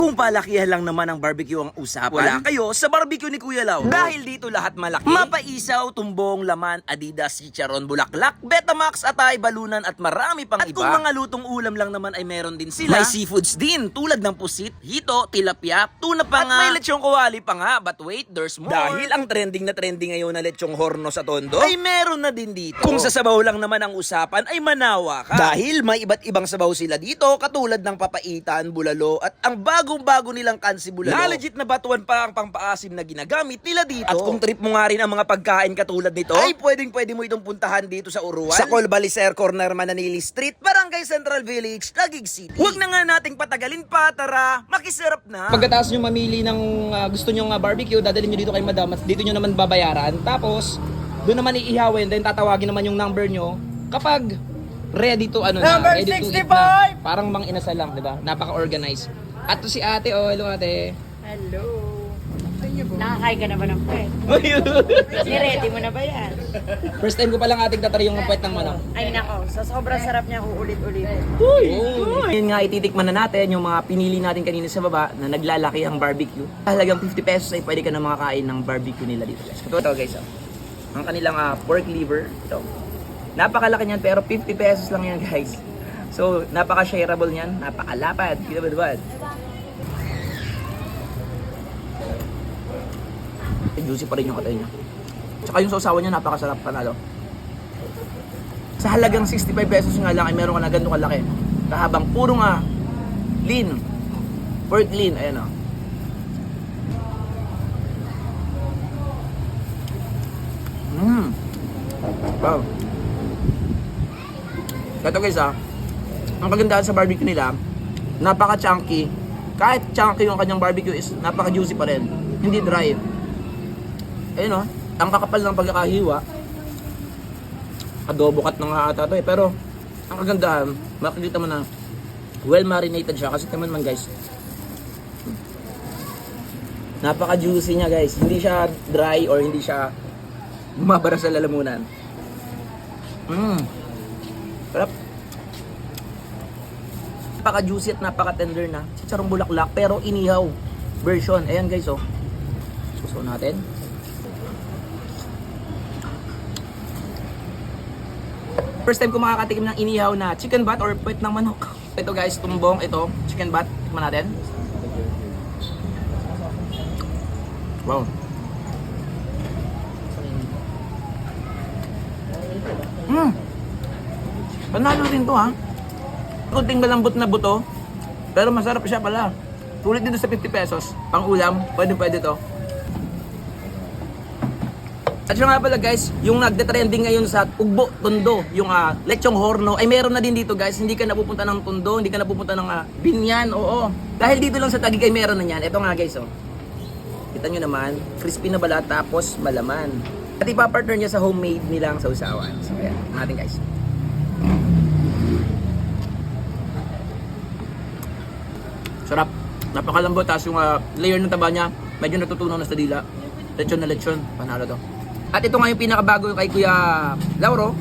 Kung palakihan lang naman ang barbecue ang usapan, wala kayo sa barbecue ni Kuya Lau. Dahil dito lahat malaki. Mapaisaw, tumbong, laman, Adidas, chicharon, bulaklak, Betamax, atay, balunan at marami pang iba. At kung mga lutong ulam lang naman ay meron din sila. May seafoods din tulad ng pusit, hito, tilapia, tuna pa nga. At may lechong kawali pa nga. But wait, there's more. Dahil ang trending na trending ngayon na lechong horno sa Tondo ay meron na din dito. Kung sa sabaw lang naman ang usapan ay manawa ka. Dahil may iba't ibang sabaw sila dito katulad ng papaitan, bulalo at ang bagong-bago nilang kansi bulalo. Na legit na batuan pa ang pangpaasim na ginagamit nila dito. At kung trip mo nga rin ang mga pagkain katulad nito, ay pwede mo itong puntahan dito sa Uruan, sa Colbalicer Corner, Mananili Street, Barangay Central Village, Taguig City. Huwag na nga nating patagalin pa, tara, makisarap na. Pagkatapos nyo mamili ng gusto nyo barbecue, dadalhin nyo dito kay madam at dito nyo naman babayaran. Tapos, doon naman iihawin, then tatawagin naman yung number nyo kapag ready to Number ready to eat 65! na. Parang mang inasal lang, 'di ba? Napaka-organized. At to si ate, hello ate. Hello. Nakakain ka na ba ng puwet? Ni-ready mo na ba yan? First time ko pa lang ating tatry yung puwet ng manok. Ay nako, sa sobrang sarap niya uulit-ulit. Yun nga, ititikman na natin yung mga pinili natin kanina sa baba na naglalaki ang barbecue. Halagang 50 pesos ay pwede ka na makakain ng barbecue nila dito, guys. Ito guys, ang kanilang pork liver. Ito. Napakalaki niyan pero 50 pesos lang yan, guys. So, napaka-shareable niyan, napakalapad. Kita ba diba? Juicy pa rin yung katay niya. Tsaka yung sausawan niya napakasarap, panalo. Sa halagang 65 pesos nga lang ay meron ka na ganito kalaki. Kahabang puro nga lean. Pork lean, ayan o. Wow. Ito guys ang kagandahan sa barbecue nila, napaka-chunky. Kahit chunky yung kanyang barbecue is napaka-juicy pa rin. Hindi dry. Ayun ang kakapal ng pagkakahiwa. Adobo cut na nga ata to eh. Pero ang kagandahan, makikita mo na well marinated siya. Kasi naman guys, napaka-juicy niya guys. Hindi siya dry or hindi siya bumabara sa lalamunan. Sarap. Napaka-juicy at napaka-tender na. Chicharong bulaklak pero inihaw version. Ayan guys Suso natin. First time ko makakatikim ng inihaw na chicken bat or puwet ng manok. Ito guys, tumbong, ito, chicken bat. Tikman natin. Wow. Panalo rin to Kunting malambot na buto. Pero masarap siya pala. Sulit dito sa 50 pesos. Pang ulam, pwede to. At siya nga pala guys, yung nagde-trending ngayon sa Ugbo, Tondo, yung lechong horno, ay meron na din dito guys. Hindi ka napupunta ng Tondo, hindi ka napupunta ng Binyan, oo. Dahil dito lang sa Taguig ay meron na yan. Ito nga guys, Kita nyo naman, crispy na balat tapos malaman. At ipapartner niya sa homemade nilang sausawan. So ayan, natin guys. Sarap. Napakalambot, tapos yung layer ng taba niya, medyo natutunaw na sa dila. Lechon na lechon, panalo to. At ito nga yung pinakabago kay Kuya Lauro,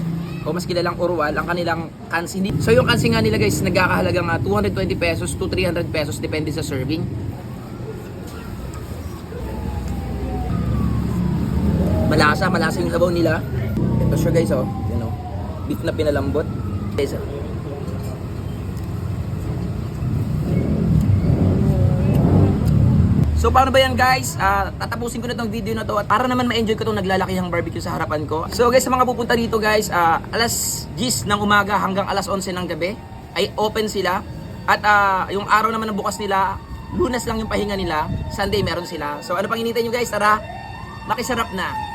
o mas kilalang Urwal, ang kanilang kansi. So yung kansi nga nila guys, nagkakahalagang 220 pesos to 300 pesos, depende sa serving. Malasa yung sabaw nila. Ito siya guys, beef na pinalambot. Guys, So paano ba yan guys? Tatapusin ko na tong video na to at para naman ma-enjoy ko tong naglalakihang barbecue sa harapan ko. So guys, sa mga pupunta dito guys, alas 10 ng umaga hanggang alas 11 ng gabi ay open sila. At yung araw naman ng bukas nila, Lunes lang yung pahinga nila, Sunday meron sila. So ano pang hinihintay nyo guys? Tara, makisarap na!